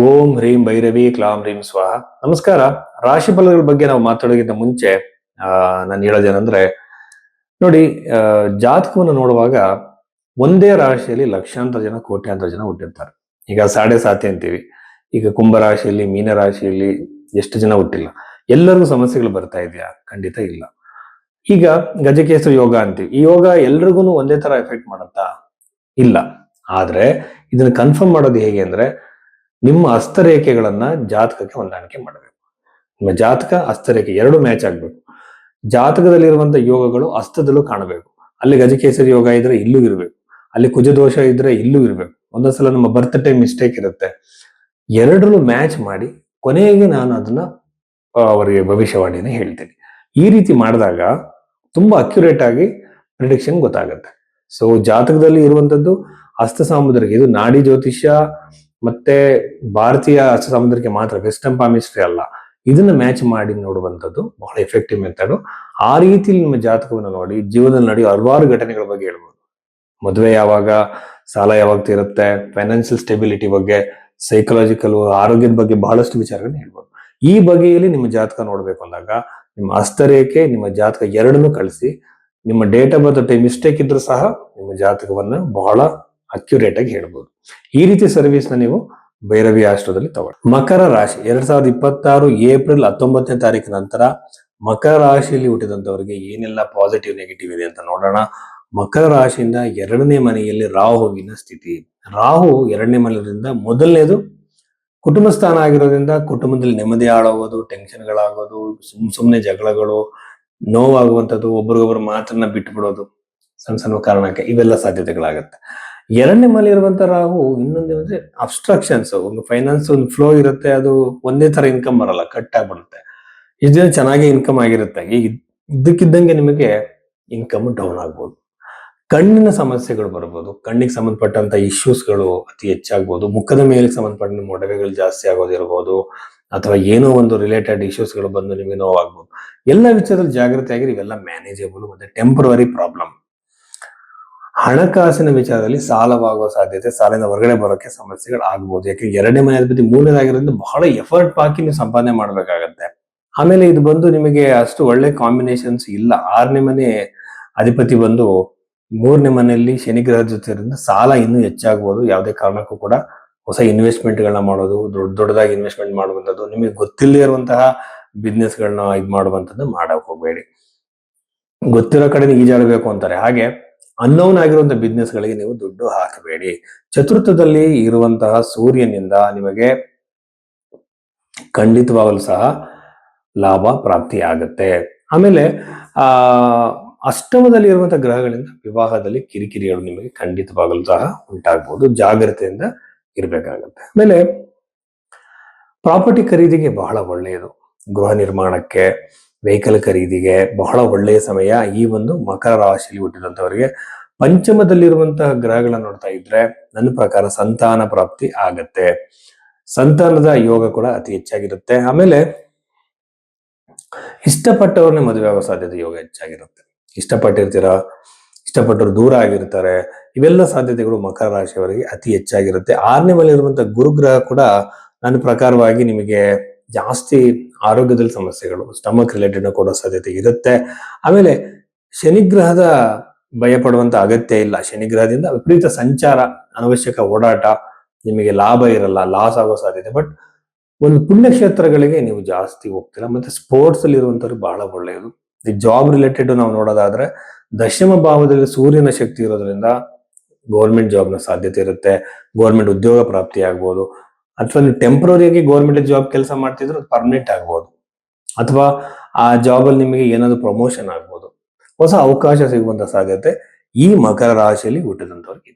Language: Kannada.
ಓಂ ಹ್ರೀಂ ಭೈರವಿ ಕ್ಲಾಂ ಹ್ರೀಂ ಸ್ವಾಹ. ನಮಸ್ಕಾರ. ರಾಶಿ ಫಲಗಳ ಬಗ್ಗೆ ನಾವು ಮಾತಾಡೋಕ್ಕಿಂತ ಮುಂಚೆ ನಾನು ಹೇಳೋದೇನಂದ್ರೆ, ನೋಡಿ, ಜಾತಕವನ್ನು ನೋಡುವಾಗ ಒಂದೇ ರಾಶಿಯಲ್ಲಿ ಲಕ್ಷಾಂತರ ಜನ ಕೋಟ್ಯಾಂತರ ಜನ ಹುಟ್ಟಿರ್ತಾರೆ. ಈಗ ಸಾಡೆ ಸಾತಿ ಅಂತೀವಿ. ಈಗ ಕುಂಭ ರಾಶಿಯಲ್ಲಿ, ಮೀನ ರಾಶಿಯಲ್ಲಿ ಎಷ್ಟು ಜನ ಹುಟ್ಟಿಲ್ಲ. ಎಲ್ಲರಿಗೂ ಸಮಸ್ಯೆಗಳು ಬರ್ತಾ ಇದೆಯಾ? ಖಂಡಿತ ಇಲ್ಲ. ಈಗ ಗಜಕೇಸರಿ ಯೋಗ ಅಂತೀವಿ. ಈ ಯೋಗ ಎಲ್ರಿಗೂ ಒಂದೇ ತರ ಎಫೆಕ್ಟ್ ಮಾಡುತ್ತಾ? ಇಲ್ಲ. ಆದ್ರೆ ಇದನ್ನ ಕನ್ಫರ್ಮ್ ಮಾಡೋದು ಹೇಗೆ ಅಂದ್ರೆ, ನಿಮ್ಮ ಹಸ್ತರೇಖೆಗಳನ್ನ ಜಾತಕಕ್ಕೆ ಹೊಂದಾಣಿಕೆ ಮಾಡಬೇಕು. ನಿಮ್ಮ ಜಾತಕ ಹಸ್ತರೇಖೆ ಎರಡು ಮ್ಯಾಚ್ ಆಗ್ಬೇಕು. ಜಾತಕದಲ್ಲಿರುವಂತಹ ಯೋಗಗಳು ಹಸ್ತದಲ್ಲೂ ಕಾಣಬೇಕು. ಅಲ್ಲಿ ಗಜಕೇಸರಿ ಯೋಗ ಇದ್ರೆ ಇಲ್ಲೂ ಇರಬೇಕು, ಅಲ್ಲಿ ಕುಜದೋಷ ಇದ್ರೆ ಇಲ್ಲೂ ಇರಬೇಕು. ಒಂದೊಂದ್ಸಲ ನಮ್ಮ ಬರ್ತ್ ಟೈಮ್ ಮಿಸ್ಟೇಕ್ ಇರುತ್ತೆ. ಎರಡರಲ್ಲೂ ಮ್ಯಾಚ್ ಮಾಡಿ ಕೊನೆಗೆ ನಾನು ಅದನ್ನ ಅವರಿಗೆ ಭವಿಷ್ಯವಾಣಿನ ಹೇಳ್ತೀನಿ. ಈ ರೀತಿ ಮಾಡಿದಾಗ ತುಂಬಾ ಅಕ್ಯುರೇಟ್ ಆಗಿ ಪ್ರಿಡಿಕ್ಷನ್ ಗೊತ್ತಾಗುತ್ತೆ. ಸೊ ಜಾತಕದಲ್ಲಿ ಇರುವಂತದ್ದು ಹಸ್ತ ಸಾಮುದ್ರಿಕ, ಇದು ನಾಡಿ ಜ್ಯೋತಿಷ್ಯ ಮತ್ತೆ ಭಾರತೀಯ ಹಸ್ತ ಸಾಮುದ್ರಿಕ ಮಾತ್ರ, ವೆಸ್ಟರ್ನ್ ಪಾಮಿಸ್ಟ್ರಿ ಅಲ್ಲ. ಇದನ್ನ ಮ್ಯಾಚ್ ಮಾಡಿ ನೋಡುವಂಥದ್ದು ಬಹಳ ಎಫೆಕ್ಟಿವ್ ಮೆಥಡ್. ಆ ರೀತಿಯಲ್ಲಿ ನಿಮ್ಮ ಜಾತಕವನ್ನು ನೋಡಿ ಜೀವನದಲ್ಲಿ ನಡೆಯುವ ಹಲವಾರು ಘಟನೆಗಳ ಬಗ್ಗೆ ಹೇಳ್ಬೋದು. ಮದುವೆ ಯಾವಾಗ, ಸಾಲ ಯಾವಾಗ ತೀರುತ್ತೆ, ಫೈನಾನ್ಷಿಯಲ್ ಸ್ಟೆಬಿಲಿಟಿ ಬಗ್ಗೆ, ಸೈಕಲಾಜಿಕಲ್ ಆರೋಗ್ಯದ ಬಗ್ಗೆ ಬಹಳಷ್ಟು ವಿಚಾರಗಳನ್ನ ಹೇಳ್ಬೋದು. ಈ ಬಗೆಯಲ್ಲಿ ನಿಮ್ಮ ಜಾತಕ ನೋಡ್ಬೇಕು ಅಂದಾಗ ನಿಮ್ಮ ಹಸ್ತರೇಖೆ, ನಿಮ್ಮ ಜಾತಕ ಎರಡನ್ನೂ ಕಳಿಸಿ, ನಿಮ್ಮ ಡೇಟ್ ಆಫ್ ಬರ್ತ್ ಮಿಸ್ಟೇಕ್ ಇದ್ರೂ ಸಹ ನಿಮ್ಮ ಜಾತಕವನ್ನ ಬಹಳ ಅಕ್ಯುರೇಟ್ ಆಗಿ ಹೇಳ್ಬೋದು. ಈ ರೀತಿ ಸರ್ವಿಸ್ ನ ನೀವು ಭೈರವಿ ಆಸ್ಟ್ರೋದಲ್ಲಿ ತಗೊಳ್ಳಿ. ಮಕರ ರಾಶಿ 2026 ಏಪ್ರಿಲ್ 19ನೇ ತಾರೀಕು ನಂತರ ಮಕರ ರಾಶಿಯಲ್ಲಿ ಹುಟ್ಟಿದಂತವರಿಗೆ ಏನೆಲ್ಲ ಪಾಸಿಟಿವ್ ನೆಗೆಟಿವ್ ಇದೆ ಅಂತ ನೋಡೋಣ. ಮಕರ ರಾಶಿಯಿಂದ ಎರಡನೇ ಮನೆಯಲ್ಲಿ ರಾಹುವಿನ ಸ್ಥಿತಿ. ರಾಹು ಎರಡನೇ ಮನೆಯಿಂದ ಮೊದಲನೇದು ಕುಟುಂಬ ಸ್ಥಾನ ಆಗಿರೋದ್ರಿಂದ ಕುಟುಂಬದಲ್ಲಿ ನೆಮ್ಮದಿ ಹಾಳಾಗೋದು, ಟೆನ್ಷನ್ಗಳಾಗೋದು, ಸುಮ್ಮನೆ ಜಗಳಗಳು, ನೋವಾಗುವಂಥದ್ದು, ಒಬ್ರಿಗೊಬ್ರು ಮಾತನ್ನ ಬಿಟ್ಟು ಬಿಡೋದು ಸಣ್ಣ ಸಣ್ಣ ಕಾರಣಕ್ಕೆ, ಇವೆಲ್ಲ ಸಾಧ್ಯತೆಗಳಾಗತ್ತೆ. ಎರಡನೇ ಮನೆ ಇರುವಂತ ರಾಹು ಇನ್ನೊಂದೇನಂದ್ರೆ ಅಬ್ಸ್ಟ್ರಕ್ಷನ್ಸ್. ಒಂದು ಫೈನಾನ್ಸ್ ಒಂದು ಫ್ಲೋ ಇರುತ್ತೆ, ಅದು ಒಂದೇ ತರ ಇನ್ಕಮ್ ಬರಲ್ಲ, ಕಟ್ ಆಗ್ಬಿಡುತ್ತೆ. ಇಷ್ಟು ದಿನ ಚೆನ್ನಾಗಿ ಇನ್ಕಮ್ ಆಗಿರುತ್ತೆ, ಈಗ ಇದ್ದಕ್ಕಿದ್ದಂಗೆ ನಿಮಗೆ ಇನ್ಕಮ್ ಡೌನ್ ಆಗ್ಬೋದು. ಕಣ್ಣಿನ ಸಮಸ್ಯೆಗಳು ಬರ್ಬೋದು, ಕಣ್ಣಿಗೆ ಸಂಬಂಧಪಟ್ಟಂತ ಇಶ್ಯೂಸ್ಗಳು ಅತಿ ಹೆಚ್ಚಾಗ್ಬೋದು. ಮುಖದ ಮೇಲೆ ಸಂಬಂಧಪಟ್ಟ ಮೊಡವೆಗಳು ಜಾಸ್ತಿ ಆಗೋದಿರ್ಬೋದು, ಅಥವಾ ಏನೋ ಒಂದು ರಿಲೇಟೆಡ್ ಇಶ್ಯೂಸ್ಗಳು ಬಂದು ನಿಮಗೆ ನೋವಾಗ್ಬೋದು. ಎಲ್ಲ ವಿಚಾರದಲ್ಲಿ ಜಾಗ್ರತೆ ಆಗಿರಿ. ಇವೆಲ್ಲ ಮ್ಯಾನೇಜಬಲ್ ಮತ್ತೆ ಟೆಂಪರರಿ ಪ್ರಾಬ್ಲಮ್. ಹಣಕಾಸಿನ ವಿಚಾರದಲ್ಲಿ ಸಾಲವಾಗುವ ಸಾಧ್ಯತೆ, ಸಾಲಿನ ಹೊರಗಡೆ ಬರೋಕೆ ಸಮಸ್ಯೆಗಳು ಆಗ್ಬೋದು. ಯಾಕೆ ಎರಡನೇ ಮನೆ ಅಧಿಪತಿ ಮೂರನೇದಾಗಿರೋದ್ರಿಂದ ಬಹಳ ಎಫರ್ಟ್ ಹಾಕಿ ನೀವು ಸಂಪಾದನೆ ಮಾಡ್ಬೇಕಾಗತ್ತೆ. ಆಮೇಲೆ ಇದು ಬಂದು ನಿಮಗೆ ಅಷ್ಟು ಒಳ್ಳೆ ಕಾಂಬಿನೇಷನ್ಸ್ ಇಲ್ಲ. ಆರನೇ ಮನೆ ಅಧಿಪತಿ ಬಂದು ಮೂರನೇ ಮನೆಯಲ್ಲಿ ಶನಿಗ್ರಹ ಜೊತೆಯಿಂದ ಸಾಲ ಇನ್ನೂ ಹೆಚ್ಚಾಗ್ಬೋದು. ಯಾವುದೇ ಕಾರಣಕ್ಕೂ ಕೂಡ ಹೊಸ ಇನ್ವೆಸ್ಟ್ಮೆಂಟ್ ಗಳನ್ನ ಮಾಡೋದು, ದೊಡ್ಡದಾಗಿ ಇನ್ವೆಸ್ಟ್ಮೆಂಟ್ ಮಾಡುವಂಥದ್ದು, ನಿಮಗೆ ಗೊತ್ತಿಲ್ಲದೆ ಇರುವಂತಹ ಬಿಸ್ನೆಸ್ ಗಳನ್ನ ಇದು ಮಾಡುವಂಥದ್ದು ಮಾಡಕ್ ಹೋಗಬೇಡಿ. ಗೊತ್ತಿರೋ ಕಡೆ ಈಜಾಡಬೇಕು ಅಂತಾರೆ, ಹಾಗೆ ಅನ್ನೋನ್ ಆಗಿರುವಂತಹ ಬಿಸ್ನೆಸ್ ಗಳಿಗೆ ನೀವು ದುಡ್ಡು ಹಾಕಬೇಡಿ. ಚತುರ್ಥದಲ್ಲಿ ಇರುವಂತಹ ಸೂರ್ಯನಿಂದ ನಿಮಗೆ ಖಂಡಿತವಾಗಲೂ ಸಹ ಲಾಭ ಪ್ರಾಪ್ತಿ ಆಗುತ್ತೆ. ಆಮೇಲೆ ಅಷ್ಟಮದಲ್ಲಿ ಇರುವಂತಹ ಗ್ರಹಗಳಿಂದ ವಿವಾಹದಲ್ಲಿ ಕಿರಿಕಿರಿಗಳು ನಿಮಗೆ ಖಂಡಿತವಾಗಲೂ ಸಹ ಉಂಟಾಗಬಹುದು. ಜಾಗ್ರತೆಯಿಂದ ಇರಬೇಕಾಗತ್ತೆ. ಆಮೇಲೆ ಪ್ರಾಪರ್ಟಿ ಖರೀದಿಗೆ ಬಹಳ ಒಳ್ಳೆಯದು. ಗೃಹ ನಿರ್ಮಾಣಕ್ಕೆ, ವೆಹಿಕಲ್ ಖರೀದಿಗೆ ಬಹಳ ಒಳ್ಳೆಯ ಸಮಯ ಈ ಒಂದು ಮಕರ ರಾಶಿಯಲ್ಲಿ ಹುಟ್ಟಿದಂತವರಿಗೆ. ಪಂಚಮದಲ್ಲಿರುವಂತಹ ಗ್ರಹಗಳನ್ನ ನೋಡ್ತಾ ಇದ್ರೆ ನನ್ನ ಪ್ರಕಾರ ಸಂತಾನ ಪ್ರಾಪ್ತಿ ಆಗತ್ತೆ. ಸಂತಾನದ ಯೋಗ ಕೂಡ ಅತಿ ಹೆಚ್ಚಾಗಿರುತ್ತೆ. ಆಮೇಲೆ ಇಷ್ಟಪಟ್ಟವ್ರನ್ನೇ ಮದುವೆ ಆಗೋ ಸಾಧ್ಯತೆ ಯೋಗ ಹೆಚ್ಚಾಗಿರುತ್ತೆ. ಇಷ್ಟಪಟ್ಟರು ದೂರ ಆಗಿರ್ತಾರೆ. ಇವೆಲ್ಲ ಸಾಧ್ಯತೆಗಳು ಮಕರ ರಾಶಿಯವರಿಗೆ ಅತಿ ಹೆಚ್ಚಾಗಿರುತ್ತೆ. ಆರನೇ ಮನೆ ಇರುವಂತಹ ಗುರುಗ್ರಹ ಕೂಡ ನನ್ನ ಪ್ರಕಾರವಾಗಿ ನಿಮಗೆ ಜಾಸ್ತಿ ಆರೋಗ್ಯದಲ್ಲಿ ಸಮಸ್ಯೆಗಳು, ಸ್ಟಮಕ್ ರಿಲೇಟೆಡ್ ಕೊಡೋ ಸಾಧ್ಯತೆ ಇರುತ್ತೆ. ಆಮೇಲೆ ಶನಿಗ್ರಹದ ಭಯ ಪಡುವಂತ ಅಗತ್ಯ ಇಲ್ಲ. ಶನಿಗ್ರಹದಿಂದ ವಿಪರೀತ ಸಂಚಾರ, ಅನವಶ್ಯಕ ಓಡಾಟ, ನಿಮಗೆ ಲಾಭ ಇರಲ್ಲ, ಲಾಸ್ ಆಗೋ ಸಾಧ್ಯತೆ. ಬಟ್ ಒಂದು ಪುಣ್ಯಕ್ಷೇತ್ರಗಳಿಗೆ ನೀವು ಜಾಸ್ತಿ ಹೋಗ್ತೀರಾ. ಮತ್ತೆ ಸ್ಪೋರ್ಟ್ಸ್ ಅಲ್ಲಿ ಇರುವಂತವ್ರು ಬಹಳ ಒಳ್ಳೆಯದು. ಈ ಜಾಬ್ ರಿಲೇಟೆಡ್ ನಾವು ನೋಡೋದಾದ್ರೆ ದಶಮ ಭಾವದಲ್ಲಿ ಸೂರ್ಯನ ಶಕ್ತಿ ಇರೋದ್ರಿಂದ ಗೌರ್ಮೆಂಟ್ ಜಾಬ್ನ ಸಾಧ್ಯತೆ ಇರುತ್ತೆ. ಗೌರ್ಮೆಂಟ್ ಉದ್ಯೋಗ ಪ್ರಾಪ್ತಿ ಆಗ್ಬೋದು, ಅಥವಾ ನೀವು ಟೆಂಪ್ರರಿಯಾಗಿ ಗೌರ್ಮೆಂಟ್ ಜಾಬ್ ಕೆಲಸ ಮಾಡ್ತಿದ್ರು ಪರ್ಮನೆಂಟ್ ಆಗ್ಬೋದು, ಅಥವಾ ಆ ಜಾಬ್ ಅಲ್ಲಿ ನಿಮಗೆ ಏನಾದ್ರು ಪ್ರಮೋಷನ್ ಆಗ್ಬೋದು, ಹೊಸ ಅವಕಾಶ ಸಿಗುವಂತ ಸಾಧ್ಯತೆ ಈ ಮಕರ ರಾಶಿಯಲ್ಲಿ ಹುಟ್ಟಿದಂತವ್ರಿಗೆ ಇದೆ.